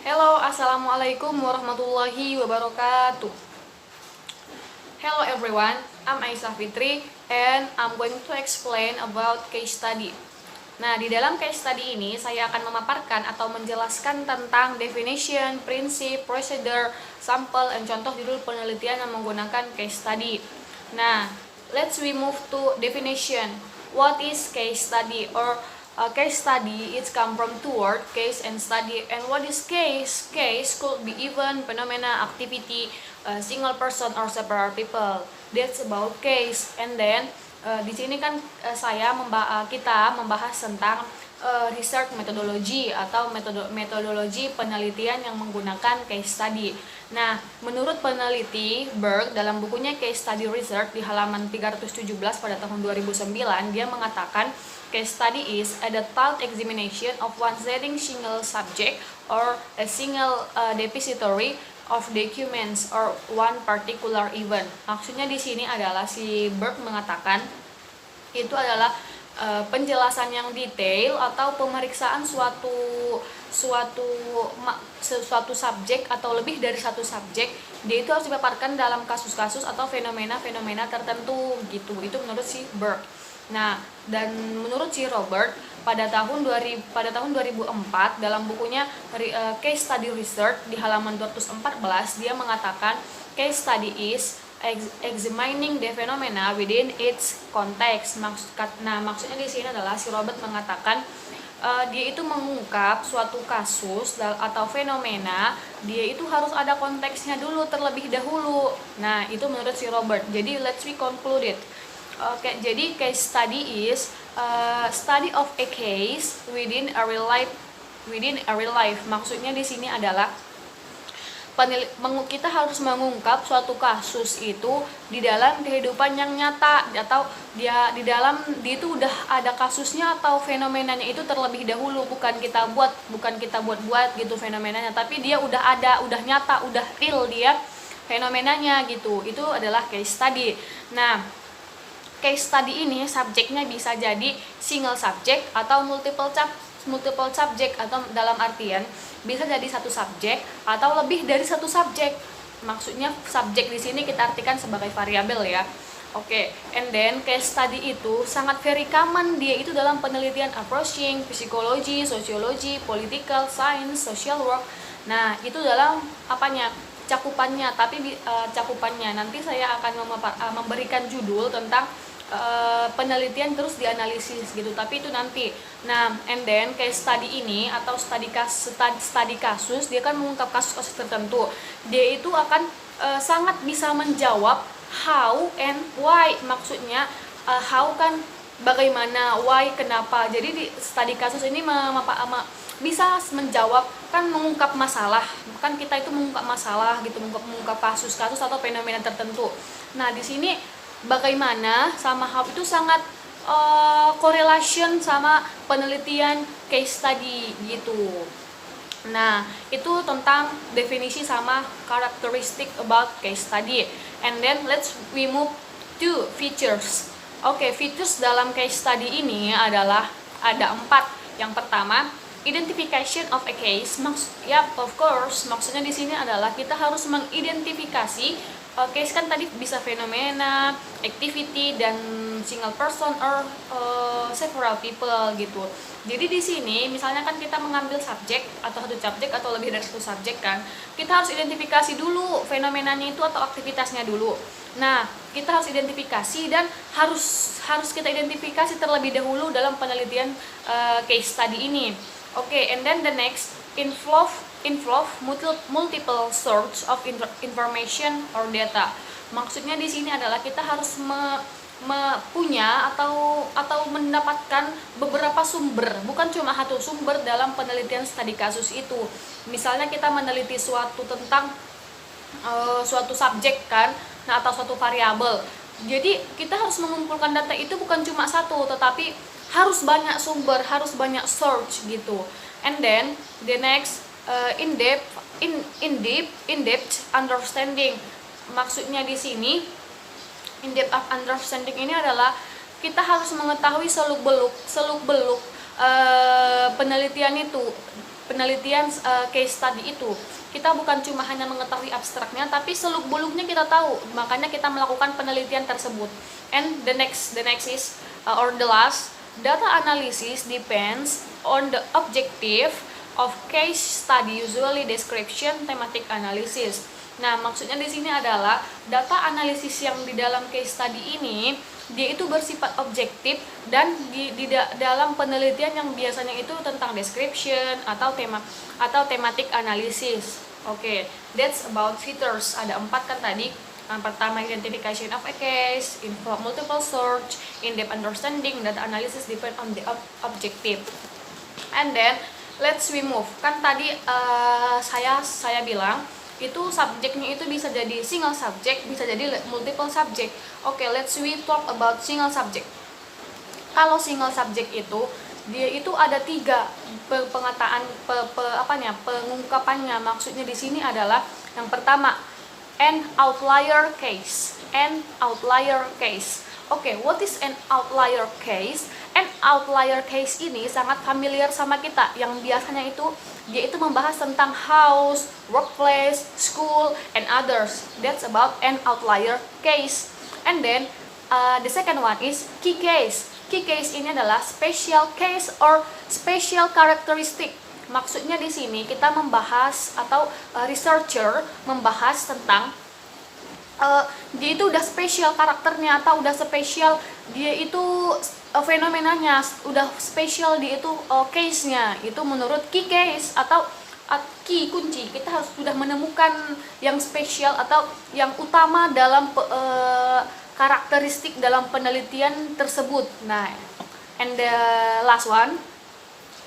Hello, Assalamualaikum warahmatullahi wabarakatuh. Hello everyone, I'm Aisyah Fitri and I'm going to explain about case study. Nah, di dalam case study ini saya akan memaparkan atau menjelaskan tentang definition, prinsip, procedure, sample, dan contoh judul penelitian yang menggunakan case study. Nah, let's we move to definition. What is case study? Or case study, it's come from two words, case and study. And what is case? Case could be event, phenomena, activity, single person or several people. That's about case. And then di sini kan kita membahas tentang research methodology atau metodologi penelitian yang menggunakan case study. Nah, menurut peneliti Berg dalam bukunya Case Study Research di halaman 317 pada tahun 2009, dia mengatakan case study is a detailed examination of one setting single subject or a single depository of documents or one particular event. Maksudnya di sini adalah si Berg mengatakan itu adalah penjelasan yang detail atau pemeriksaan suatu subjek atau lebih dari satu subjek. Dia itu harus dipaparkan dalam kasus-kasus atau fenomena-fenomena tertentu gitu. Itu menurut si Berg. Nah, dan menurut si Robert pada tahun 2004 dalam bukunya Case Study Research di halaman 214 dia mengatakan case study is examining the phenomena within its context. Maksudnya di sini adalah si Robert mengatakan dia itu mengungkap suatu kasus atau fenomena, dia itu harus ada konteksnya dulu terlebih dahulu. Nah, itu menurut si Robert. Jadi let's we conclude it. Oke, jadi case study is study of a case within a real life. Maksudnya di sini adalah kita harus mengungkap suatu kasus itu di dalam kehidupan yang nyata, atau dia itu udah ada kasusnya atau fenomenanya itu terlebih dahulu, bukan kita buat gitu fenomenanya, tapi dia udah ada, udah nyata, udah real dia fenomenanya gitu. Itu adalah case study. Nah, case study ini subjeknya bisa jadi single subject atau multiple subject, atau dalam artian bisa jadi satu subjek atau lebih dari satu subjek. Maksudnya subjek di sini kita artikan sebagai variabel ya. Oke, and then case study itu sangat very common, dia itu dalam penelitian approaching, psikologi, sosiologi, political science, social work. Nah, itu dalam cakupannya, tapi cakupannya nanti saya akan memberikan judul tentang penelitian terus dianalisis gitu, tapi itu nanti. Nah, and then case study ini atau studi kasus, dia kan mengungkap kasus-kasus tertentu. Dia itu akan sangat bisa menjawab how and why. Maksudnya how kan bagaimana, why kenapa. Jadi di studi kasus ini bisa menjawab, kan mengungkap masalah, kan kita itu mengungkap masalah gitu, mengungkap kasus-kasus atau fenomena tertentu. Nah, di sini bagaimana sama how itu sangat correlation sama penelitian case study gitu. Nah, itu tentang definisi sama karakteristik about case study. And then we move to features. Oke, features dalam case study ini adalah ada 4. Yang pertama, identification of a case. Of course, maksudnya di sini adalah kita harus mengidentifikasi case, kan tadi bisa fenomena, activity, dan single person or several people gitu. Jadi di sini misalnya kan kita mengambil subjek atau satu subjek atau lebih dari satu subjek kan, kita harus identifikasi dulu fenomenanya itu atau aktivitasnya dulu. Nah, kita harus identifikasi dan harus kita identifikasi terlebih dahulu dalam penelitian case study ini. Oke, and then the next, involve multiple source of information or data. Maksudnya di sini adalah kita harus punya atau mendapatkan beberapa sumber, bukan cuma satu sumber dalam penelitian studi kasus itu. Misalnya kita meneliti tentang suatu subjek kan, nah, atau suatu variabel. Jadi kita harus mengumpulkan data itu bukan cuma satu, tetapi harus banyak sumber, harus banyak source gitu. And then the next, in-depth understanding. Maksudnya di sini in-depth understanding ini adalah kita harus mengetahui seluk-beluk penelitian itu. penelitian case study itu. Kita bukan cuma hanya mengetahui abstraknya, tapi seluk-beluknya kita tahu. Makanya kita melakukan penelitian tersebut. And the next is or the last, data analysis depends on the objective of case study, usually description, thematic analysis. Nah, maksudnya di sini adalah data analisis yang di dalam case study ini dia itu bersifat objektif dan di dalam penelitian yang biasanya itu tentang description atau thematic analysis. Oke, that's about features. Ada 4 kan tadi. Yang pertama, identification of a case, involve multiple search, in-depth understanding, data analysis depend on the objective. And then let's we move. Kan tadi saya bilang itu subjeknya itu bisa jadi single subject, bisa jadi multiple subject. Oke, let's we talk about single subject. Kalau single subject itu dia itu ada 3 pengungkapannya. Maksudnya di sini adalah yang pertama, an outlier case. Oke, what is an outlier case? An outlier case ini sangat familiar sama kita, yang biasanya itu dia itu membahas tentang house, workplace, school, and others. That's about an outlier case. And then the second one is key case. Key case ini adalah special case or special characteristic. Maksudnya di sini kita membahas atau researcher membahas tentang dia itu udah spesial karakternya atau udah spesial dia itu fenomenanya, udah spesial dia itu case-nya. Itu menurut key case atau key kunci. Kita harus sudah menemukan yang spesial atau yang utama dalam karakteristik dalam penelitian tersebut. Nah, and the last one,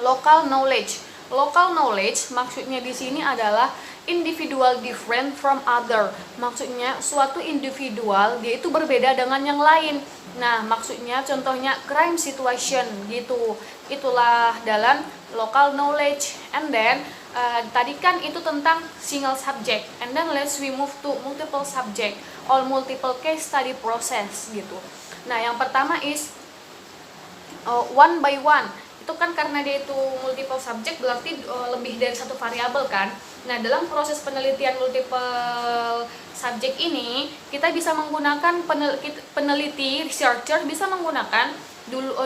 local knowledge. Local knowledge maksudnya di sini adalah individual different from other. Maksudnya suatu individual dia itu berbeda dengan yang lain. Nah, maksudnya contohnya crime situation gitu. Itulah dalam local knowledge. And then tadi kan itu tentang single subject. And then let's we move to multiple subject or multiple case study process gitu. Nah, yang pertama is one by one. Itu kan karena dia itu multiple subject berarti lebih dari satu variabel kan. Nah, dalam proses penelitian multiple subject ini kita bisa menggunakan peneliti researcher bisa menggunakan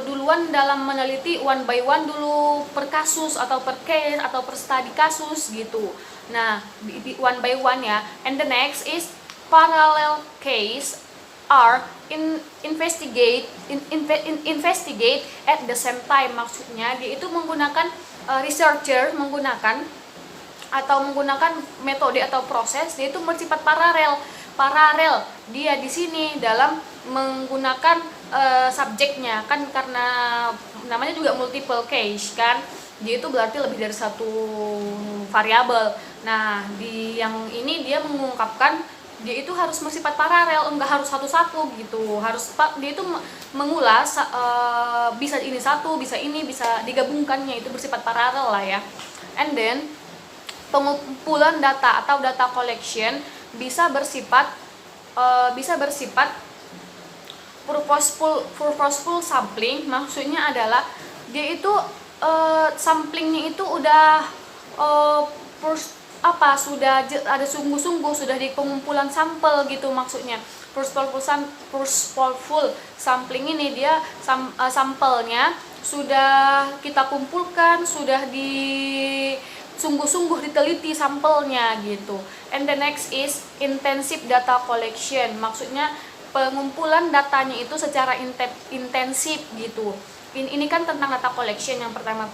duluan dalam meneliti one by one dulu per kasus atau per case atau per study kasus gitu. Nah, one by one ya. And the next is parallel case are investigate at the same time. Maksudnya dia itu menggunakan researcher menggunakan metode atau proses dia itu bersifat paralel. Dia di sini dalam menggunakan subjeknya kan, karena namanya juga multiple case kan, dia itu berarti lebih dari satu variabel. Nah, di yang ini dia mengungkapkan dia itu harus bersifat paralel, enggak harus satu-satu gitu. Dia itu mengulas bisa ini satu, bisa ini, bisa digabungkannya, itu bersifat paralel lah ya. And then pengumpulan data atau data collection bisa bersifat purposeful sampling. Maksudnya adalah dia itu samplingnya itu udah sudah ada sungguh-sungguh, sudah di pengumpulan sampel gitu. Maksudnya purposeful sampling ini dia sampelnya sudah kita kumpulkan, sudah sungguh-sungguh diteliti sampelnya gitu. And the next is intensive data collection. Maksudnya pengumpulan datanya itu secara intensif gitu. Ini kan tentang data collection. Yang pertama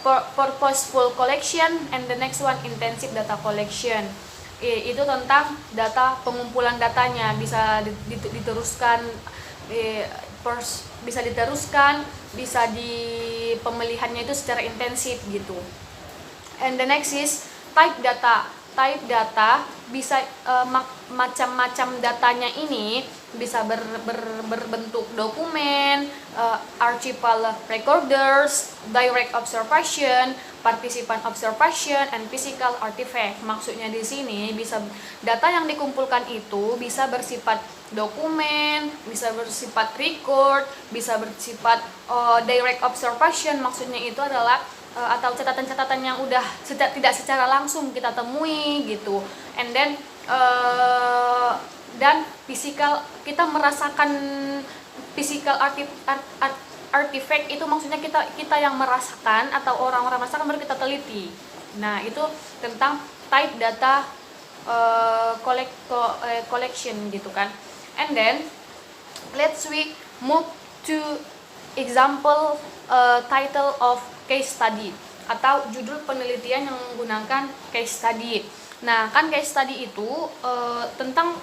purposeful collection, and the next one intensive data collection. Itu tentang data, pengumpulan datanya bisa diteruskan, bisa di pemilihannya itu secara intensif gitu. And the next is type data bisa macam-macam datanya ini bisa berbentuk dokumen, archival recorders, direct observation, participant observation, and physical artifact. Maksudnya di sini bisa data yang dikumpulkan itu bisa bersifat dokumen, bisa bersifat record, bisa bersifat direct observation. Maksudnya itu adalah atau catatan-catatan yang udah tidak secara langsung kita temui gitu. And then dan physical, kita merasakan physical artifact itu maksudnya kita yang merasakan atau orang-orang merasakan baru kita teliti. Nah, itu tentang type data collection gitu kan. And then let's we move to example title of case study atau judul penelitian yang menggunakan case study. Nah, kan case study itu tentang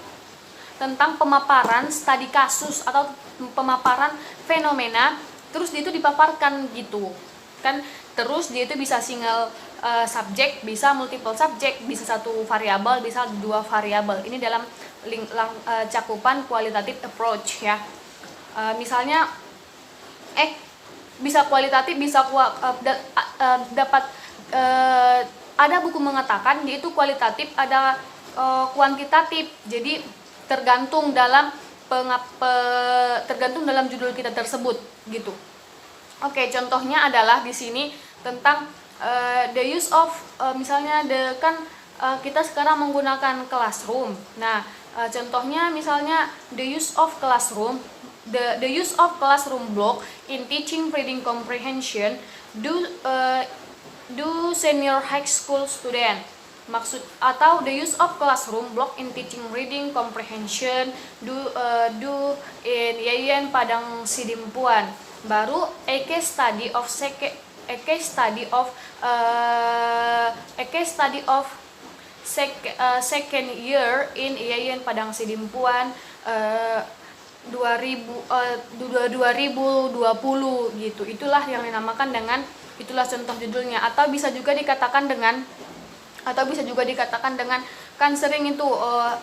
pemaparan studi kasus atau pemaparan fenomena, terus dia itu dipaparkan gitu kan. Terus dia itu bisa single subject, bisa multiple subject, bisa satu variabel, bisa dua variabel. Ini dalam cakupan qualitative approach ya. Misalnya bisa kualitatif, bisa dapat ada buku mengatakan dia itu kualitatif, ada kuantitatif. Jadi tergantung dalam judul kita tersebut gitu. Oke, contohnya adalah di sini tentang the use of misalnya kita sekarang menggunakan classroom. Nah, contohnya misalnya the use of classroom block in teaching reading comprehension do senior high school student. Atau the use of classroom block in teaching reading comprehension do in Yayan Padang Sidimpuan. Baru a case study of second year in Yayan Padang Sidimpuan 2020 gitu. Itulah yang dinamakan dengan, itulah contoh judulnya. Atau bisa juga dikatakan dengan kan sering itu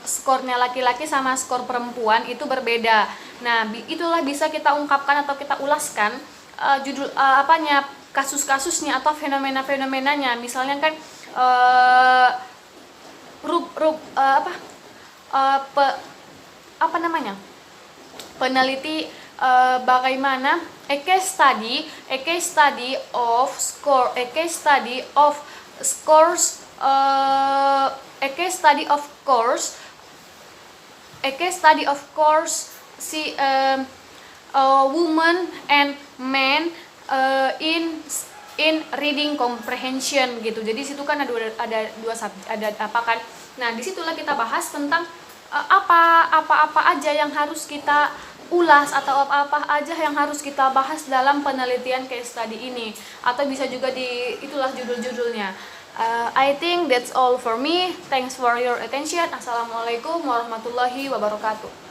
skornya laki-laki sama skor perempuan itu berbeda. Nah, itulah bisa kita ungkapkan atau kita ulaskan kasus-kasusnya atau fenomena-fenomenanya. Misalnya kan peneliti bagaimana a case study of course women and men in reading comprehension gitu. Jadi situ kan ada apa kan. Nah, disitulah kita bahas tentang apa aja yang harus kita ulas atau apa aja yang harus kita bahas dalam penelitian case study ini. Atau bisa juga itulah judul-judulnya. I think that's all for me. Thanks for your attention. Assalamualaikum warahmatullahi wabarakatuh.